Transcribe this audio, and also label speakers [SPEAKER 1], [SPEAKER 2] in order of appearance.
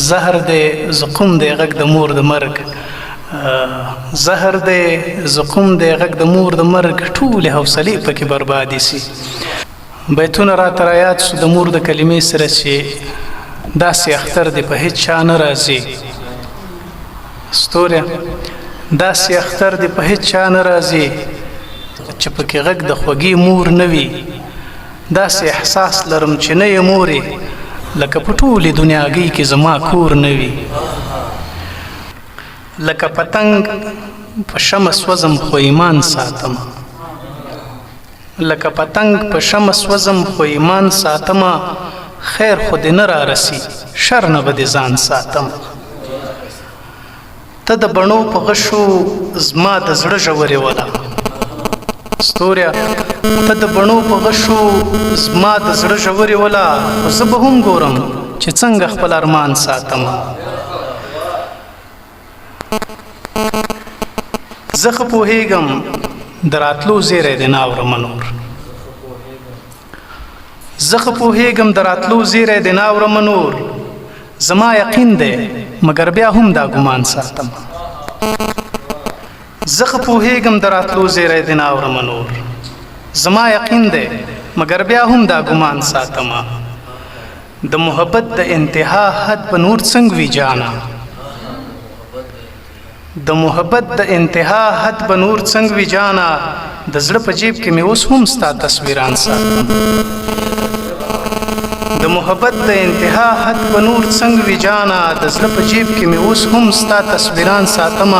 [SPEAKER 1] زهر دی زقوم دی غږ د مور د مرګ زهر دی زقوم دی غږ د مور د مرګ ټولې حوصلې پکې بربادي سي بیتونه راته رایاد شو د مور د کلمې سره چې داسې اختر دی په هیڅ چا نه راځي ستوریه داسې اختر دی په هیڅ چا نه راځي چې پکې غږ د خوږې مور نه وي داسې احساس لرم چې نه یې مورې لکه په ټولې دنیاګۍ کې زما کور نه وي لکه پتنګ په شمع سوځم خو ایمان ساتم لکه پتنګ په شمع سوځم خو ایمان ساتم خیر خو دې نه رارسي شر نه به دې ځان ساتم ته د بڼو په غشو زما د زړه ژورې وله ستوریا ته د بڼو په غشو زما د زړه ژورې وله خو زه به هم ګورم چې څنګه خپل ارمان ساتم زه ښه پوهېږم د راتلو زیری دې نه اورمه نور زه ښه پوهېږم د راتلو زیری دې نه اورمه نور زما یقین دی مګر بیا هم دا ګمان ساتم زه ښه پوهېږم د راتلو زیری دې نه اورمه نور زما یقین دی مګر بیا هم دا ګمان ساتم د محبت د انتها حد به نور څنګه وي جانا د محبت د انتها حد به نور څنګه وي جانا د زړه په جیب کې مې اوس هم ستا تصویران ساتم د محبت د انتها حد به نور څنګه وي جانا د زړه په جیب کې مې اوس هم ستا تصویران ساتم